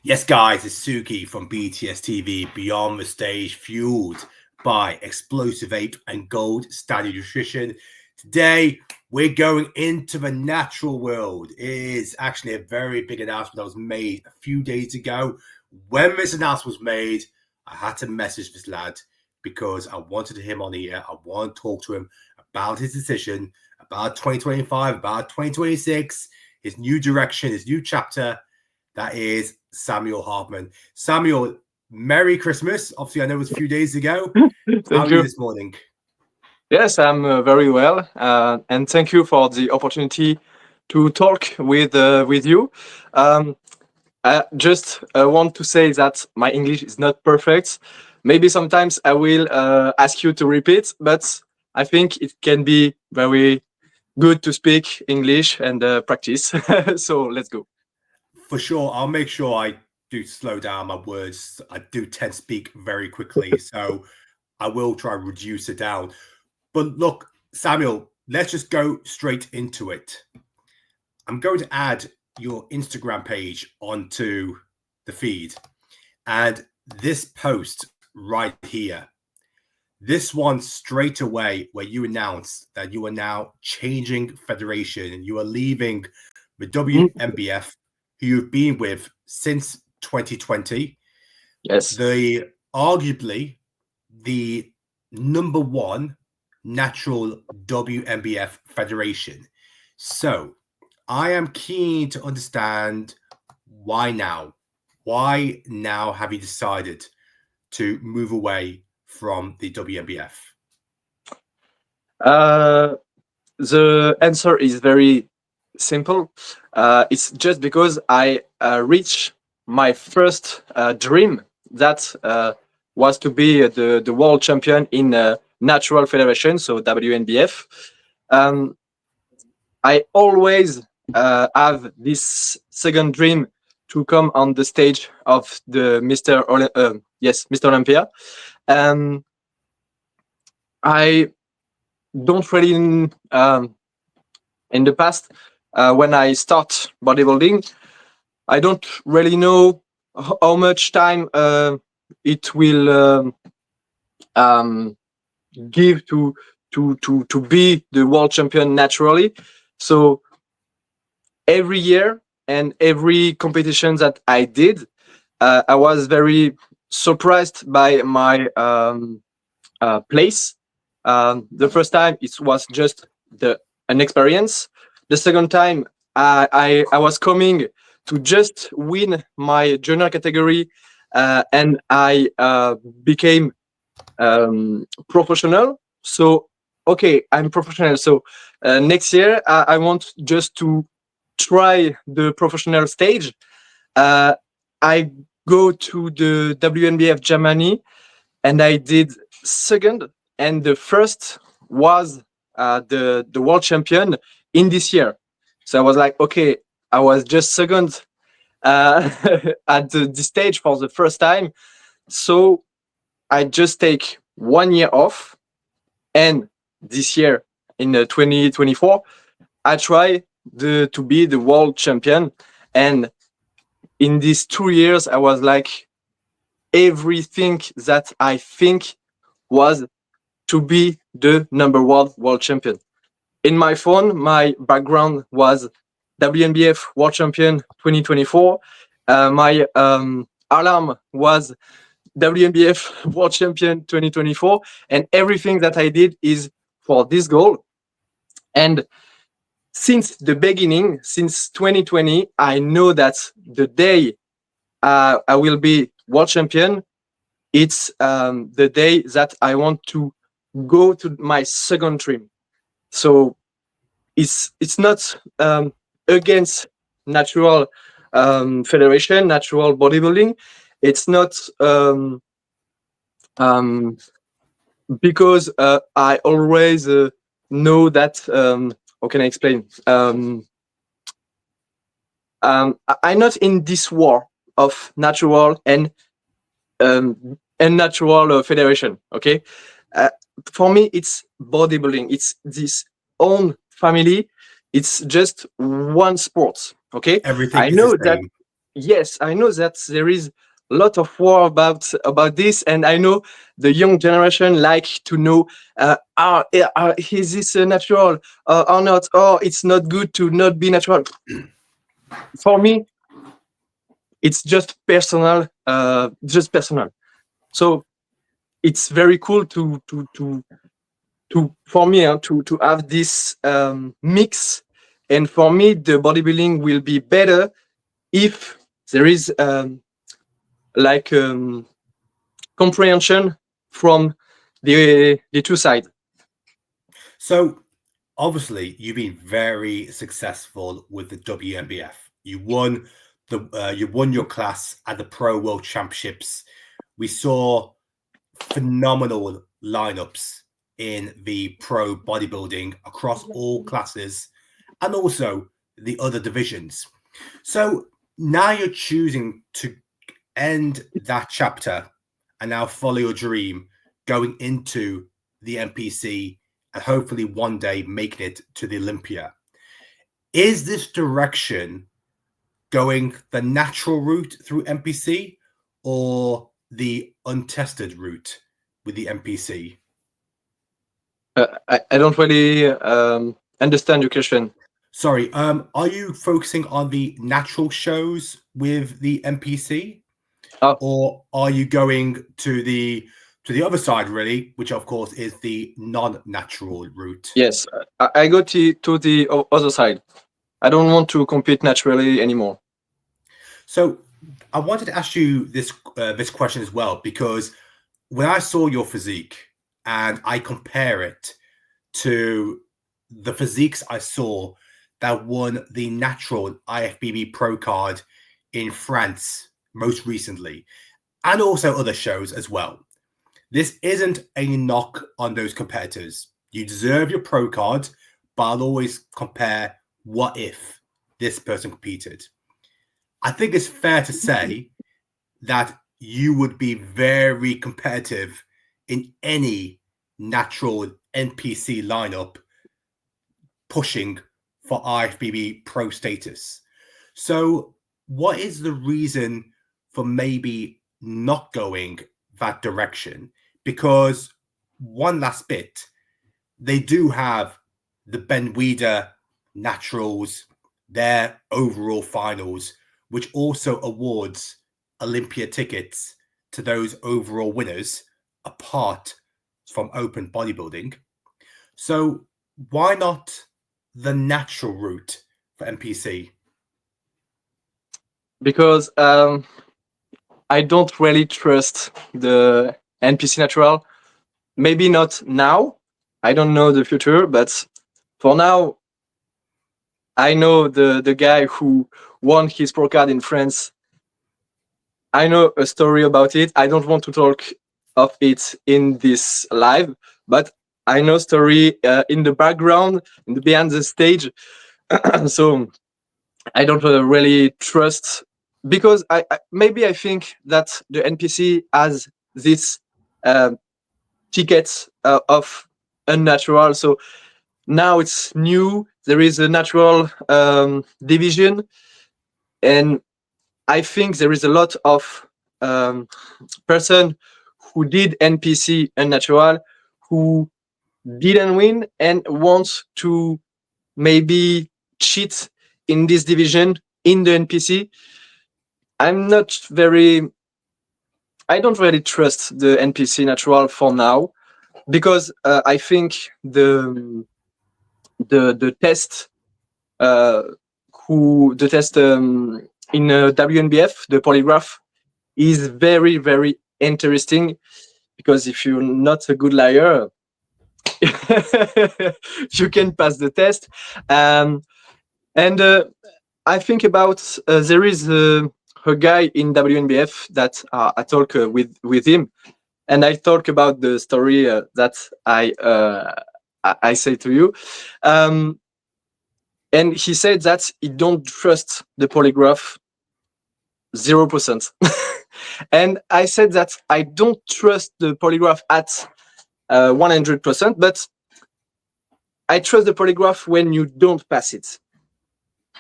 Yes, guys, it's Suki from BTS TV, Beyond the Stage, fueled by explosive ape and gold standard nutrition. Today, we're going into the natural world. It is actually a very big announcement that was made a few days ago. When this announcement was made, I had to message this lad because I wanted him on here. I want to talk to him about his decision, about 2025, about 2026, his new direction, his new chapter. That is Samuel Hartman. Samuel, Merry Christmas. Obviously, I know it was a few days ago. How are you this morning? Yes, I'm very well, and thank you for the opportunity to talk with you. I just want to say that my English is not perfect. Maybe sometimes I will ask you to repeat, but I think it can be very good to speak English and practice. So let's go. For sure, I'll make sure I do slow down my words. I do tend to speak very quickly, so I will try and reduce it down. But look, Samuel, let's just go straight into it. I'm going to add your Instagram page onto the feed. And this post right here, this one straight away where you announce that you are now changing federation and you are leaving the Wnbf, who you've been with since 2020. Yes. Arguably the number one natural Wnbf federation. So I am keen to understand why now. Why now have you decided to move away from the Wnbf? The answer is very simple. It's just because I reached my first dream that was to be the world champion in natural federation, so Wnbf. I always have this second dream to come on the stage of the Mr. Olympia. I don't really in the past when I start bodybuilding, I don't really know how much time it will give to be the world champion naturally. So every year and every competition that I did, I was very surprised by my place. The first time it was just an experience. The second time I was coming to just win my junior category, and I became professional. So okay, I'm professional. So next year I want just to try the professional stage. I go to the Wnbf Germany, and I did second, and the first was the world champion in this year. So I was like, okay, I was just second at the stage for the first time. So I just take 1 year off, and this year in 2024, I try to be the world champion. And in these 2 years, I was like, everything that I think was to be the number one world champion. In my phone, my background was Wnbf World Champion 2024. My alarm was Wnbf World Champion 2024, and everything that I did is for this goal. And since the beginning, since 2020, I know that the day I will be world champion, it's the day that I want to go to my second dream. So it's not against natural federation, natural bodybuilding. It's not because I always know that. How can I explain? I'm not in this war of natural and natural federation. Okay, for me, it's bodybuilding. It's this own family. It's just one sport. Okay, Everything I is know the that same. yes, I know that there is a lot of war about this, and I know the young generation like to know, is this natural or not? Oh, it's not good to not be natural. For me, it's just personal, So it's very cool to for me to have this mix, and for me the bodybuilding will be better if there is like comprehension from the two sides. So obviously you've been very successful with the WNBF. You won your class at the Pro World Championships. We saw phenomenal lineups in the pro bodybuilding across all classes and also the other divisions. So now you're choosing to end that chapter and now follow your dream, going into the NPC and hopefully one day making it to the Olympia. Is this direction going the natural route through NPC or the untested route with the NPC? I don't really understand your question. Sorry, are you focusing on the natural shows with the NPC, or are you going to the other side, really, which of course is the non-natural route? Yes, I go to the other side. I don't want to compete naturally anymore. So I wanted to ask you this this question as well, because when I saw your physique and I compare it to the physiques I saw that won the natural IFBB Pro Card in France most recently, and also other shows as well. This isn't a knock on those competitors. You deserve your Pro Card, but I'll always compare what if this person competed. I think it's fair to say that you would be very competitive in any natural NPC lineup pushing for IFBB Pro status. So what is the reason for maybe not going that direction? Because one last bit, they do have the Ben Weider Naturals, their overall finals, which also awards Olympia tickets to those overall winners apart from open bodybuilding. So why not the natural route for NPC? Because I don't really trust the NPC natural. Maybe not now. I don't know the future, but for now, I know the guy who won his pro card in France. I know a story about it. I don't want to talk of it in this live, but I know story in the background, in the behind the stage. So I don't really trust, because maybe I think that the NPC has this tickets of unnatural. So now it's new. There is a natural division, and I think there is a lot of person who did NPC unnatural who didn't win and wants to maybe cheat in this division in the NPC. I don't really trust the NPC natural for now, because I think the test in Wnbf, the polygraph, is very, very interesting, because if you're not a good liar, you can pass the test. And I think about there is a guy in Wnbf that I talk with him, and I talk about the story that I say to you. And he said that he don't trust the polygraph 0%. And I said that I don't trust the polygraph at 100%, but I trust the polygraph when you don't pass it.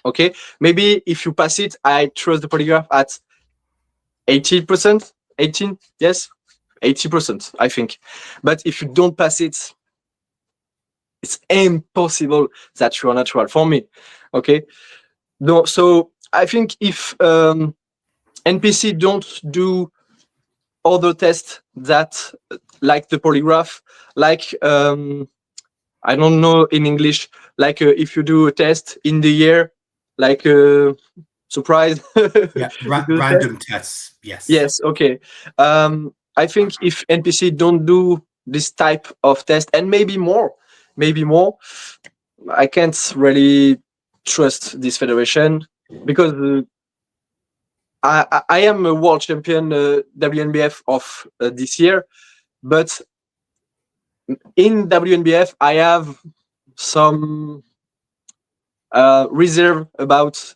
Okay, maybe if you pass it, I trust the polygraph at 80%, 18, yes, 80%, I think. But if you don't pass it, it's impossible that you are natural for me. Okay, no, so I think if NPC don't do other tests that like the polygraph, like I don't know in English, like if you do a test in the year, like surprise. Yeah, You do a test. random tests. Yes. Yes, okay. I think if NPC don't do this type of test, and maybe more, I can't really trust this federation because I am a world champion WNBF of this year, but in WNBF I have some reserve about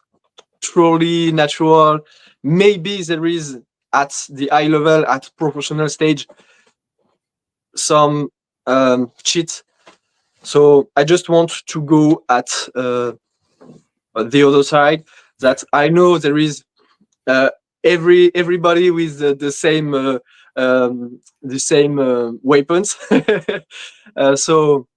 truly natural. Maybe there is at the high level, at professional stage, some cheat. So I just want to go at the other side. That I know there is everybody with the same weapons. So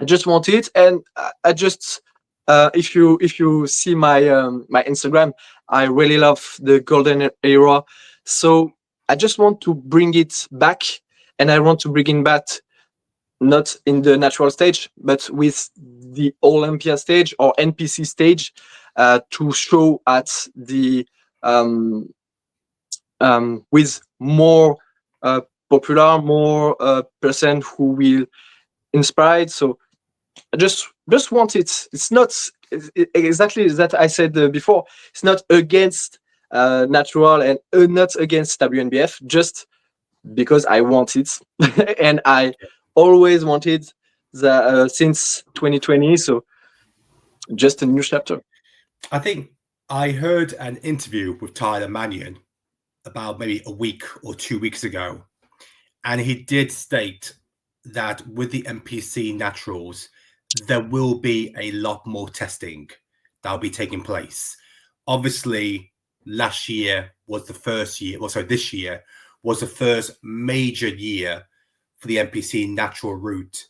I just want it, and I just if you see my Instagram, I really love the golden era. So I just want to bring it back, and I want to bring it back not in the natural stage, but with the Olympia stage or NPC stage to show at the with more popular, more person who will inspire. So I just want it. It's not exactly that I said before. It's not against natural and not against WNBF. Just because I want it, and I always wanted the since 2020. So just a new chapter. I think I heard an interview with Tyler Mannion about maybe a week or 2 weeks ago, and he did state that with the NPC naturals, there will be a lot more testing that will be taking place. Obviously, last year was the first year, this year was the first major year for the NPC natural route.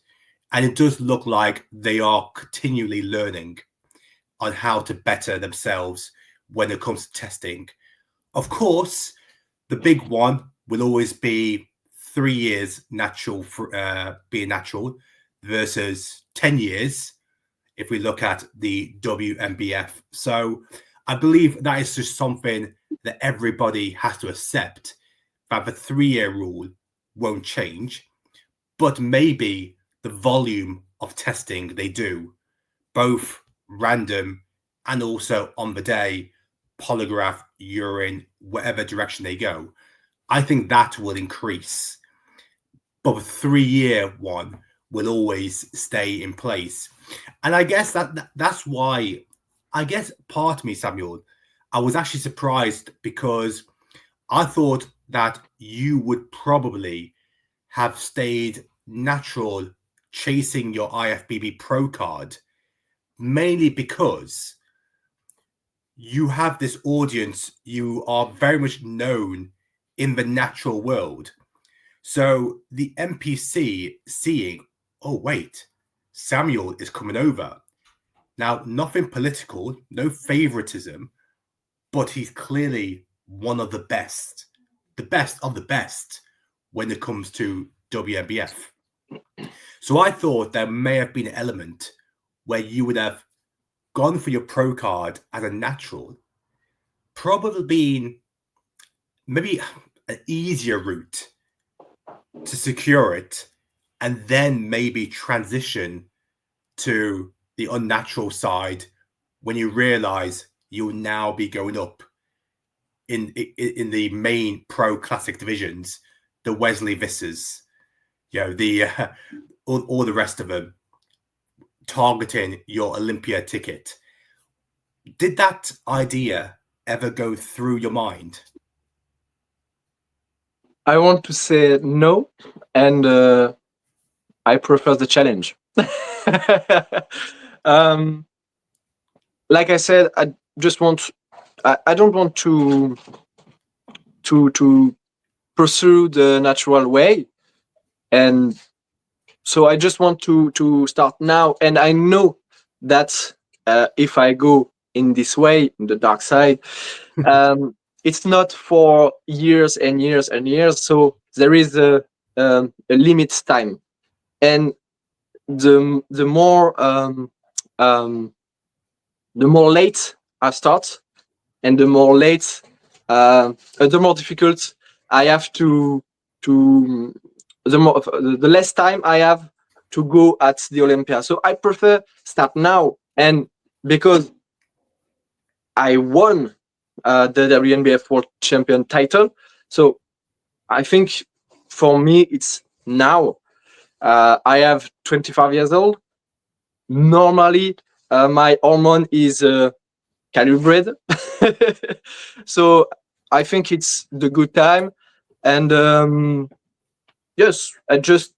And it does look like they are continually learning on how to better themselves when it comes to testing. Of course, the big one will always be 3 years natural for being natural versus 10 years if we look at the Wnbf. So I believe that is just something that everybody has to accept, that the 3-year rule won't change, but maybe the volume of testing they do, both random and also on the day, polygraph, urine, whatever direction they go, I think that will increase. But the 3-year one will always stay in place. And I guess that's why, I guess part of me, Samuel, I was actually surprised because I thought that you would probably have stayed natural chasing your IFBB Pro card, mainly because you have this audience, you are very much known in the natural world. So the NPC seeing, oh, wait, Samuel is coming over. Now, nothing political, no favoritism, but he's clearly one of the best of the best when it comes to WNBF. So I thought there may have been an element where you would have gone for your pro card as a natural, probably been maybe an easier route to secure it, and then maybe transition to the unnatural side when you realize you'll now be going up in the main pro classic divisions, the Wesley Vissers, the all the rest of them, targeting your Olympia ticket. Did that idea ever go through your mind? I want to say no, and I prefer the challenge. um, like I said, I just want. I don't want to pursue the natural way, and so I just want to start now. And I know that if I go in this way, in the dark side, it's not for years and years and years. So there is a limit time, and the more late I start, and the more difficult I have to the less time I have to go at the Olympia. So I prefer start now, and because I won the Wnbf World Champion title, so I think for me it's now. I have 25 years old. Normally, my hormone is calibrated, so I think it's the good time. And yes, I just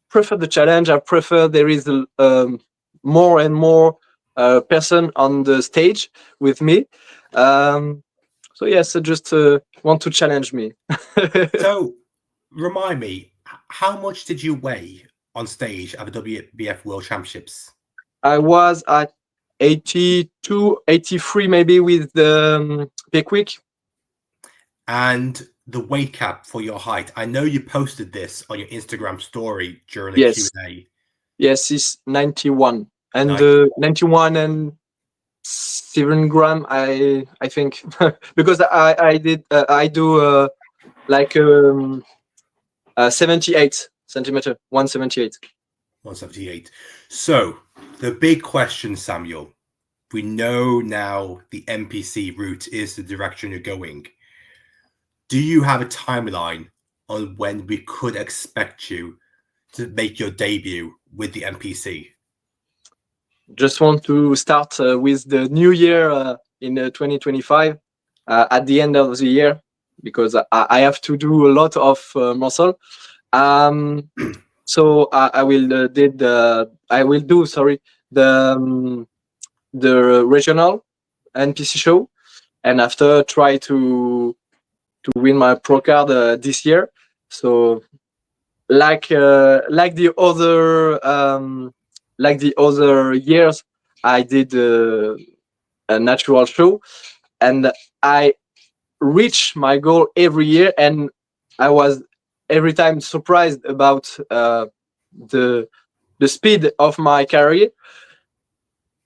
prefer the challenge. I prefer there is more and more person on the stage with me. So yes, I just want to challenge me. So, remind me, how much did you weigh on stage at the WBF World Championships? I was at 82, 83 maybe with the peak week. And the weight cap for your height. I know you posted this on your Instagram story during the Q&A. Yes, it's 91. And 91 and 7 gram, I think, because I do like 78 centimeter, 178. 178. So the big question, Samuel, we know now the NPC route is the direction you're going. Do you have a timeline on when we could expect you to make your debut with the NPC? Just want to start with the new year in 2025 at the end of the year, because I have to do a lot of muscle. So I will do the regional NPC show, and after try to win my pro card this year. So like the other years, I did a natural show, and I reach my goal every year, and I was every time surprised about the speed of my career.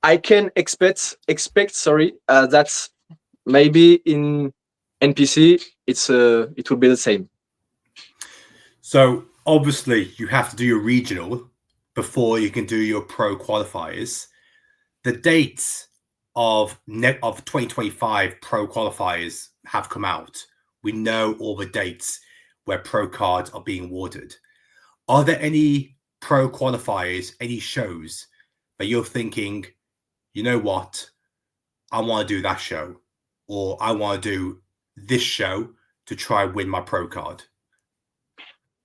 I can expect that maybe in NPC it will be the same. So obviously you have to do your regional before you can do your pro qualifiers. The dates of 2025 pro qualifiers have come out. We know all the dates where pro cards are being awarded. Are there any pro qualifiers, any shows that you're thinking, you know what, I want to do that show, or I want to do this show to try and win my pro card?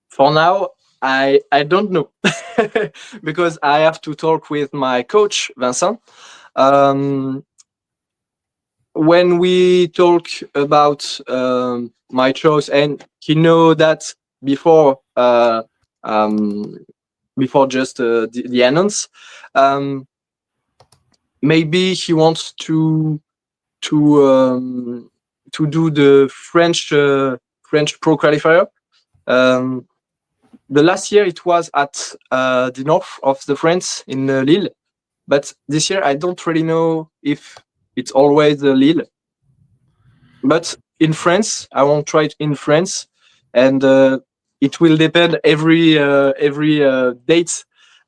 For now, I don't know because I have to talk with my coach, Vincent. When we talk about my choice, and he know that before just the announce, maybe he wants to do the French pro qualifier. The last year it was at the north of the France in Lille, but this year I don't really know if it's always Lille. But in France, I won't try it in France, and it will depend every date.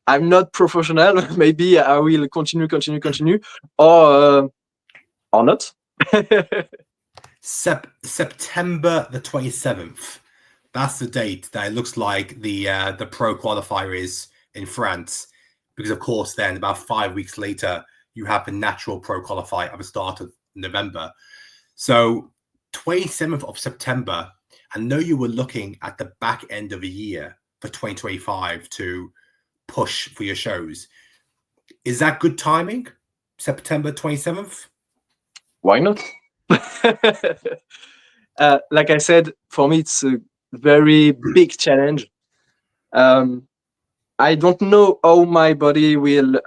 I'm not professional. Maybe I will continue, or not. September the 27th. That's the date that it looks like the pro qualifier is in France, because of course then about 5 weeks later you have the natural pro qualifier at the start of November. So 27th of September, I know you were looking at the back end of the year for 2025 to push for your shows. Is that good timing? September 27th? Why not? Like I said, for me, it's a very big challenge. I don't know how my body will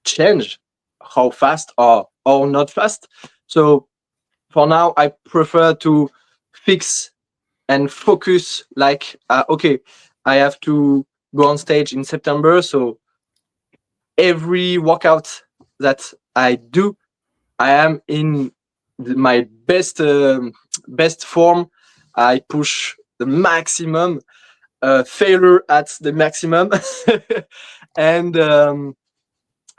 change, how fast or not fast. So for now, I prefer to fix and focus. Like, okay, I have to go on stage in September, so every workout that I do, I am in my best form. I push the maximum, failure at the maximum, and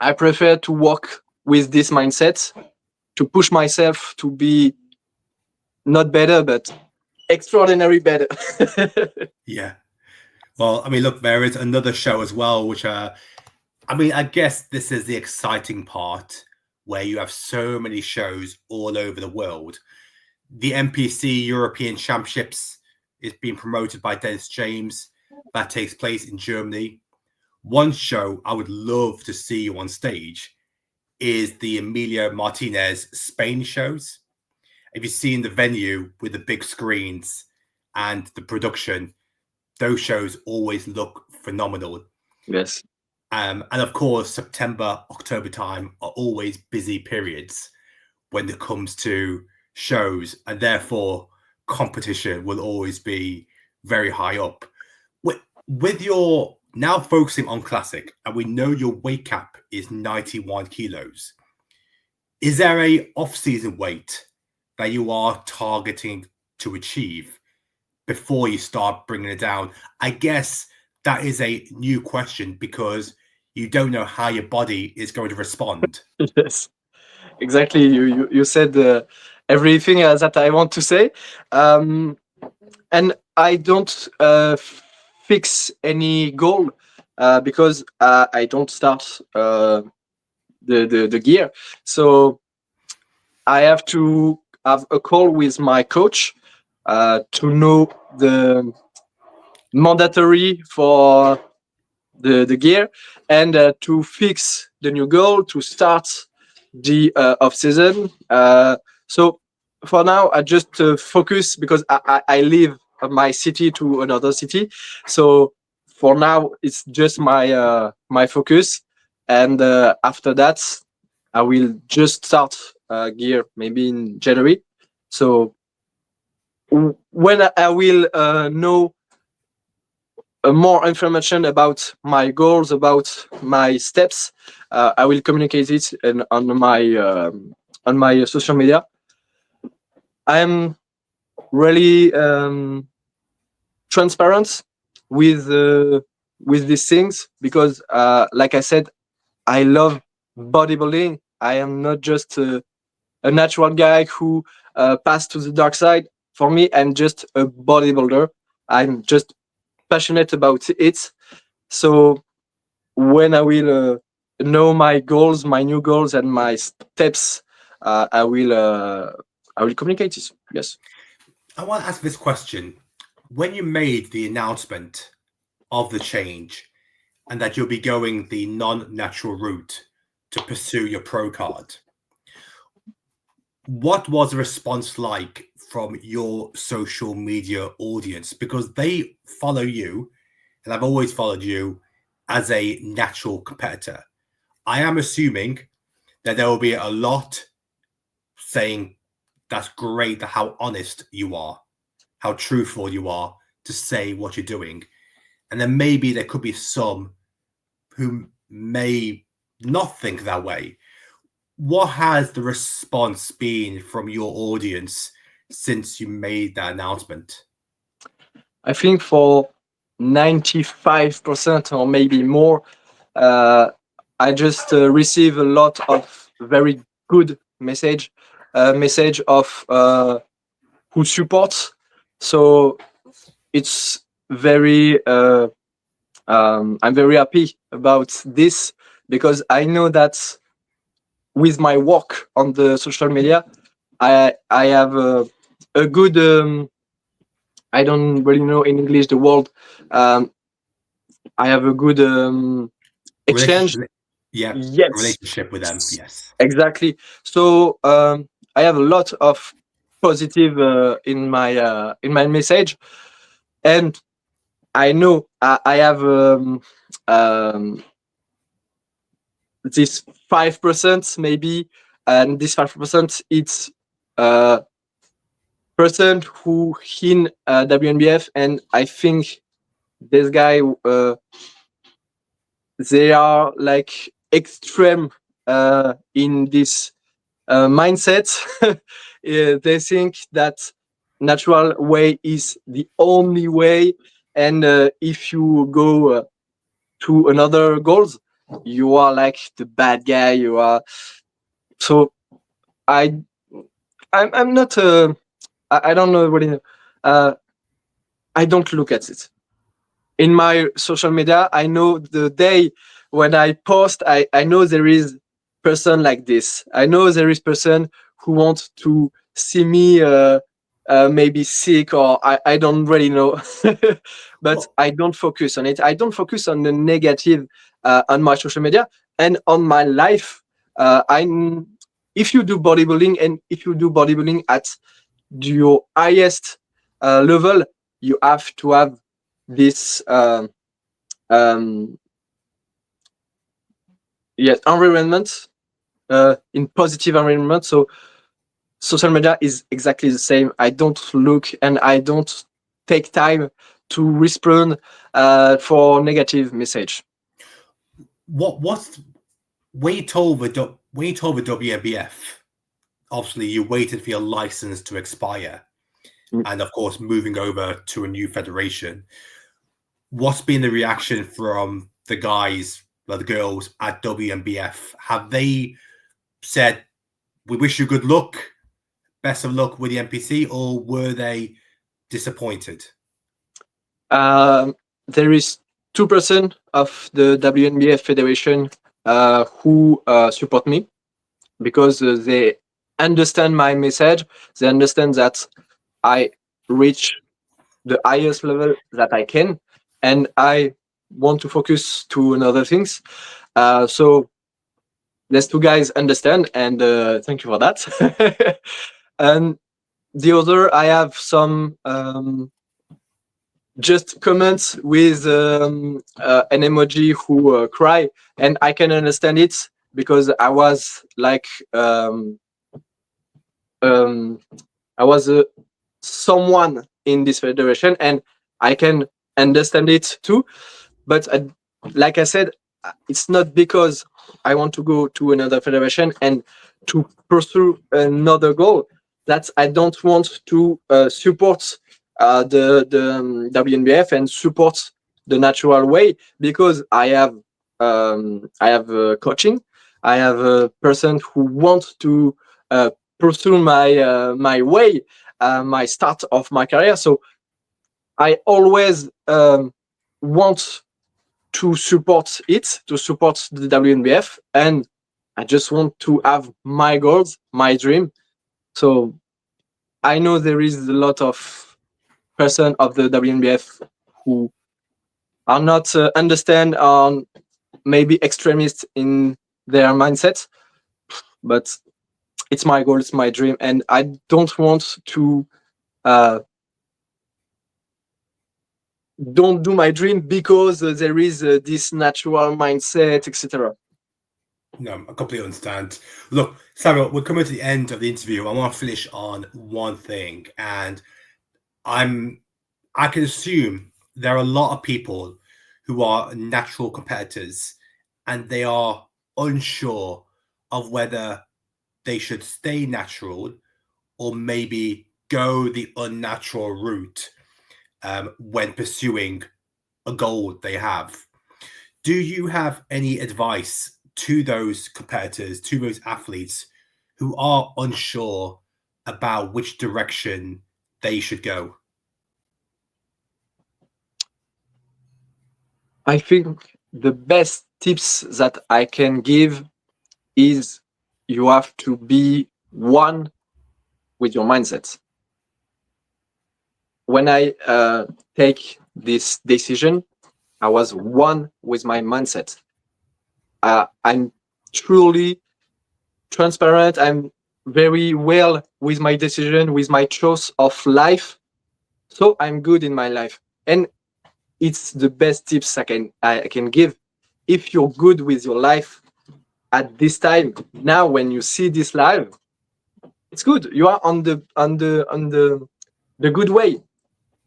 I prefer to work with this mindset to push myself to be not better, but extraordinary better. Yeah. Well, I mean, look, there is another show as well, which I mean, I guess this is the exciting part where you have so many shows all over the world. The NPC European Championships is being promoted by Dennis James. That takes place in Germany. One show I would love to see you on stage is the Emilio Martinez Spain shows. Have you seen the venue with the big screens and the production? Those shows always look phenomenal. Yes. And of course, September, October time are always busy periods when it comes to shows, and therefore competition will always be very high up. With your now focusing on classic, and we know your weight cap is 91 kilos, is there a off-season weight that you are targeting to achieve before you start bringing it down? I guess that is a new question because you don't know how your body is going to respond. Yes, exactly. You said everything that I want to say, and I don't fix any goal because I don't start the gear. So I have to have a call with my coach to know the mandatory for the gear and to fix the new goal to start the off season. So for now, I just focus because I leave my city to another city. So for now, it's just my my focus, and after that, I will just start gear maybe in January. So when I will know more information about my goals, about my steps, I will communicate it on my social media. I am really transparent with these things because, like I said, I love bodybuilding. I am not just a natural guy who passed to the dark side. For me, I'm just a bodybuilder. I'm just passionate about it. So when I will know my goals, my new goals, and my steps, I will communicate it. Yes. I want to ask this question. When you made the announcement of the change and that you'll be going the non-natural route to pursue your pro card, what was the response like from your social media audience? Because they follow you, and I've always followed you as a natural competitor. I am assuming that there will be a lot saying that's great, how honest you are, how truthful you are to say what you're doing. And then maybe there could be some who may not think that way. What has the response been from your audience since you made that announcement? I think for 95% or maybe more, I just receive a lot of very good message of who supports. So it's very I'm very happy about this because I know that with my work on the social media, I have a good I don't really know in English the word. I have a good exchange. Yeah, yet. a relationship with them. Yes. Exactly. So I have a lot of positive in my message, and I know I have this 5% maybe, and this 5% it's person who in WNBF, and I think this guy they are like extreme in this mindset. They think that natural way is the only way, and if you go to another goals, you are like the bad guy. You are so I I'm not I don't know what you know. I don't look at it in my social media. I know the day when I post, I know there is person like this. I know there is person who wants to see me maybe sick, or I don't really know. But Well, I don't focus on it. I don't focus on the negative on my social media and on my life. I'm If you do bodybuilding, and if you do bodybuilding at your highest level, you have to have this um, yes, environment, in positive environment. So social media is exactly the same. I don't look and I don't take time to respond for negative message. what's when you told the WNBF, obviously you waited for your license to expire, and of course moving over to a new federation. What's been the reaction from the guys or the girls at WNBF? Have they said, "We wish you good luck, best of luck with the NPC," or were they disappointed? There is 2% of the WNBF Federation who support me, because they understand my message. They understand that I reach the highest level that I can, and I want to focus to another things. So these two guys understand, and thank you for that. And the other, I have some just comments with an emoji who cry, and I can understand it, because I was like um, I was someone in this federation, and I can understand it too. But like I said, it's not because I want to go to another federation and to pursue another goal that I don't want to support the WNBF and support the natural way, because I have coaching. I have a person who wants to pursue my way, my start of my career. So I always want to support it, to support the WNBF, and I just want to have my goals, my dream. So I know there is a lot of person of the WNBF who are not understand, on maybe extremists in their mindset, but it's my goal, it's my dream, and I don't want to uh, don't do my dream because there is this natural mindset, etc. No, I completely understand. Look, Samuel, we're coming to the end of the interview. I want to finish on one thing, and I can assume there are a lot of people who are natural competitors, and they are unsure of whether they should stay natural or maybe go the unnatural route when pursuing a goal they have. Do you have any advice to those competitors, to those athletes who are unsure about which direction they should go? I think the best tips that I can give is you have to be one with your mindset. When I take this decision, I was one with my mindset. I'm truly transparent. I'm very well with my decision, with my choice of life. So I'm good in my life, and it's the best tips I can give. If you're good with your life at this time, now when you see this live, it's good. You are on the good way.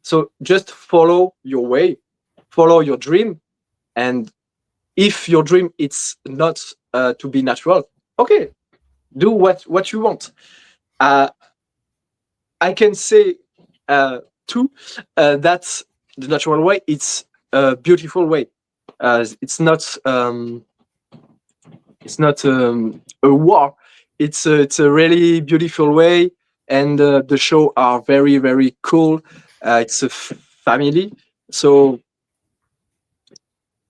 So just follow your way, follow your dream, and if your dream it's not to be natural, okay, do what you want. I can say too that the natural way it's a beautiful way. It's not a war. It's a really beautiful way, and the show are very very cool. It's a family, so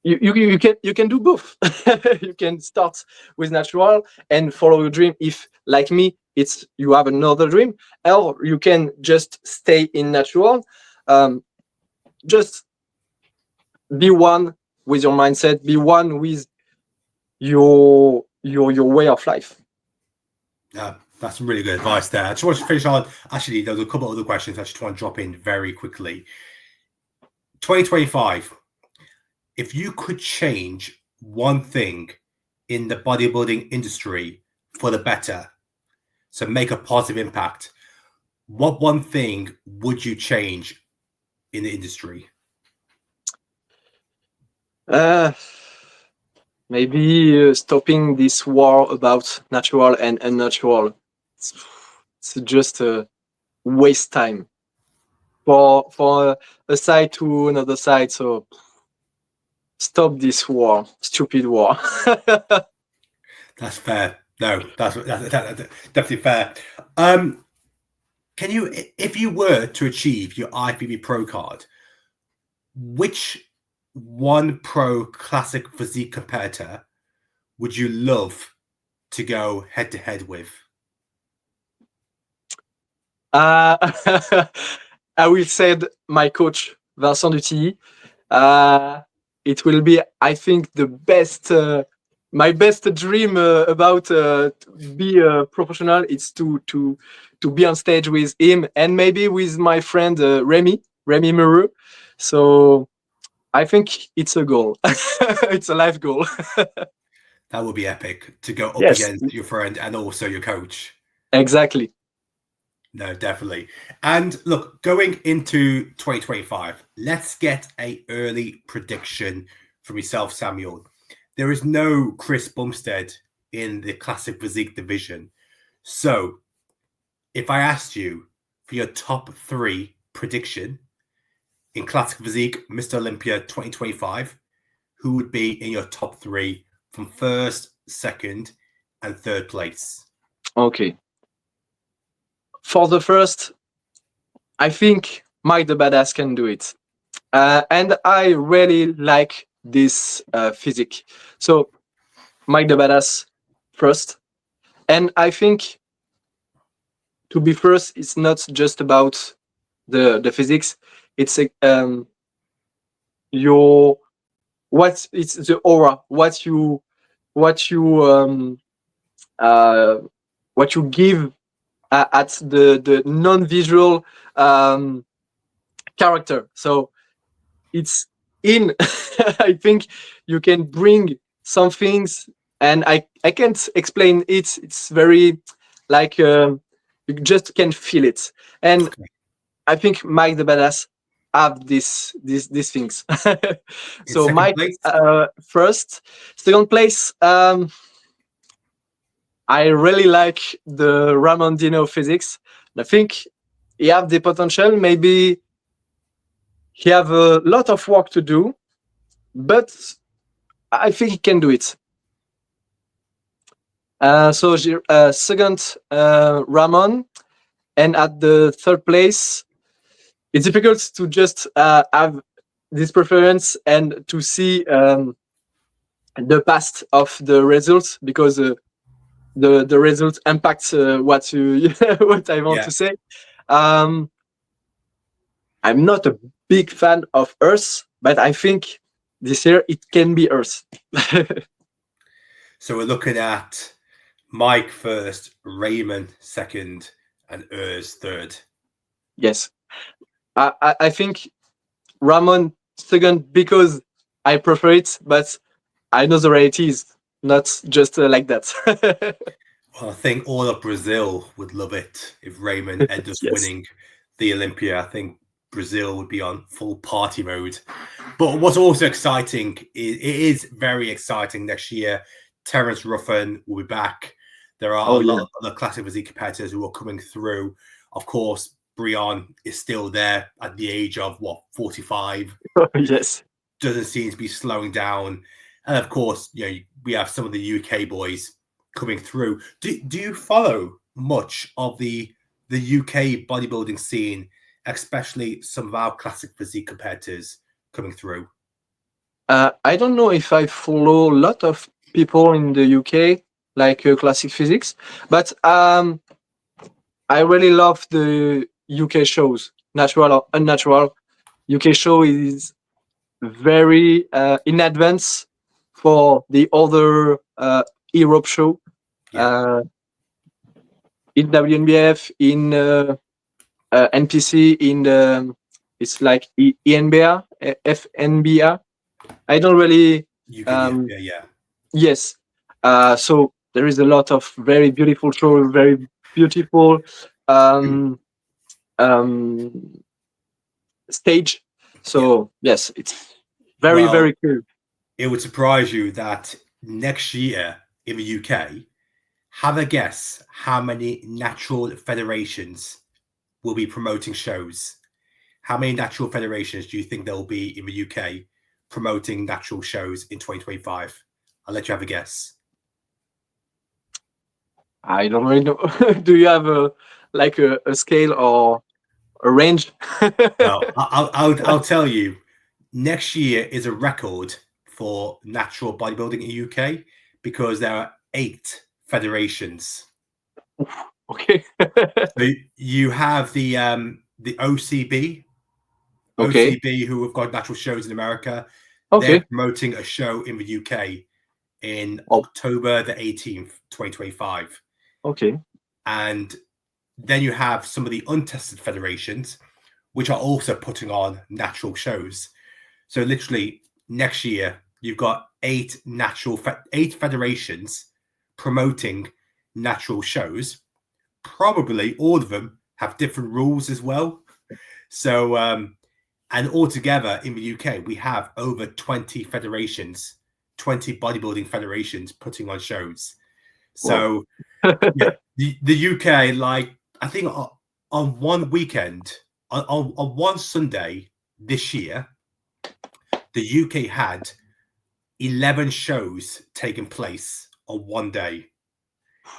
you can do both. You can start with natural and follow your dream. If like me, it's you have another dream, or you can just stay in natural. Just be one with your mindset. Be one with your way of life. Yeah, that's some really good advice there. I just want to finish on. Actually, there's a couple other questions I just want to drop in very quickly. 2025. If you could change one thing in the bodybuilding industry for the better, so make a positive impact, what one thing would you change in the industry? Maybe stopping this war about natural and unnatural. It's just a waste time for a side to another side. So stop this war, stupid war. That's fair. No, that's definitely fair. Can you, if you were to achieve your IFBB Pro Card, which one pro classic physique competitor would you love to go head to head with? I will say my coach Vincent Dutilly. It will be, I think, the best. My best dream about be a professional is to be on stage with him and maybe with my friend Remy Meru. So I think it's a goal. It's a life goal. That would be epic to go up Yes, against your friend and also your coach. exactly. No, definitely. And look, going into 2025, let's get an early prediction from yourself, Samuel. There is no Chris Bumstead in the classic physique division. So if I asked you for your top 3 prediction in classic physique, Mr. Olympia 2025, who would be in your top 3 from first, second, and third place? Okay. For the first, I think Mike the Badass can do it. And I really like this physique. So Mike the Badass first. And I think to be first, it's not just about the physics. It's your it's the aura, what you give at the non-visual character. So it's in. I think you can bring some things, and I can't explain it. It's very like you just can feel it, and I think Mike the Badass have these things. So Mike first, second place. I really like the Ramondino physics. I think he have the potential. Maybe he have a lot of work to do, but I think he can do it. So second, Ramon, and at the third place, it's difficult to just have this preference and to see the past of the results, because the results impacts what you what I want to say. I'm not a big fan of Earth, but I think this year it can be Earth. So we're looking at Mike first, Raymond second, and Urs third. Yes, I think Ramon second because I prefer it, but I know the reality is not just like that. Well, I think all of Brazil would love it if Raymond ended up Yes. winning the Olympia. I think Brazil would be on full party mode. But what's also exciting, it is very exciting next year. Terence Ruffin will be back. There are a lot of other classic physique competitors who are coming through. Of course, Brian is still there at the age of, 45? Yes. Doesn't seem to be slowing down. And of course, we have some of the UK boys coming through. Do you follow much of the UK bodybuilding scene, especially some of our classic physique competitors coming through? I don't know if I follow a lot of people in the UK, like classic physics, but I really love the UK shows, natural or unnatural. UK show is very in advance for the other Europe show. Yeah. In Wnbf, in NPC, in it's like ENBA, FNBA. I don't really. Yeah. Yes. So there is a lot of very beautiful shows, very beautiful stage. So yes, it's very, very cool. It would surprise you that next year in the UK, have a guess how many natural federations will be promoting shows. How many natural federations do you think there will be in the UK promoting natural shows in 2025? I'll let you have a guess. I don't really know. Do you have a scale or a range? No, I'll tell you. Next year is a record for natural bodybuilding in the UK because there are 8 federations. Okay. So you have the OCB, Okay. OCB, who have got natural shows in America. Okay. They're promoting a show in the UK in October the 18th, 2025. Okay. And then you have some of the untested federations, which are also putting on natural shows. So literally next year, you've got 8 federations promoting natural shows. Probably all of them have different rules as well. So, and altogether in the UK, we have over 20 federations, 20 bodybuilding federations putting on shows. So, yeah, the UK, like, I think on one weekend, on one Sunday this year, the UK had 11 shows taking place on one day.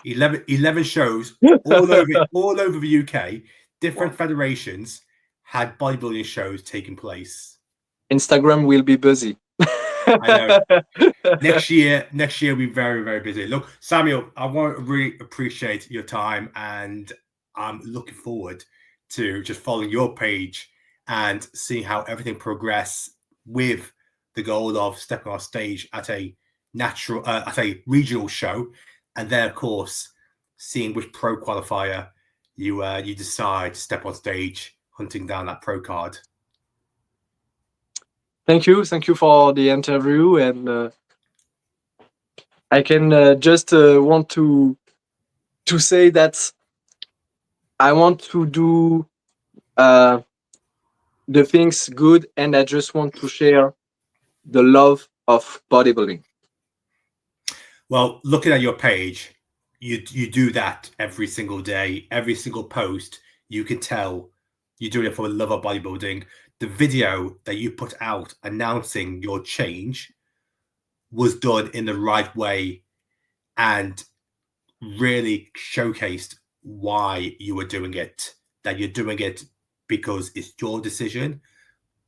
11 shows all over the UK. Different federations had bodybuilding shows taking place. Instagram will be busy. I know. Next year we'll be very, very busy. Look, Samuel, I want to really appreciate your time, and I'm looking forward to just following your page and seeing how everything progresses with the goal of stepping on stage at a regional show, and then of course seeing which pro qualifier you decide to step on stage, hunting down that pro card. Thank you for the interview, and I can just want to say that I want to do the things good, and I just want to share the love of bodybuilding. Well, looking at your page, you do that every single day, every single post. You can tell you're doing it for the love of bodybuilding. The video that you put out announcing your change was done in the right way and really showcased why you were doing it, that you're doing it because it's your decision,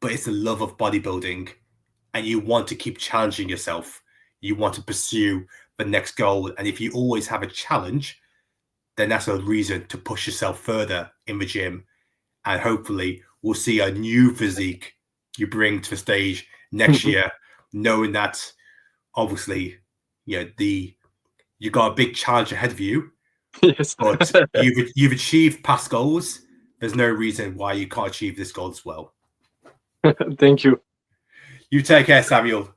but it's the love of bodybuilding and you want to keep challenging yourself. You want to pursue the next goal. And if you always have a challenge, then that's a reason to push yourself further in the gym. And hopefully we'll see a new physique you bring to the stage next year, knowing that obviously, the You've got a big challenge ahead of you. Yes. But you've achieved past goals. There's no reason why you can't achieve this goal as well. Thank you. You take care, Samuel.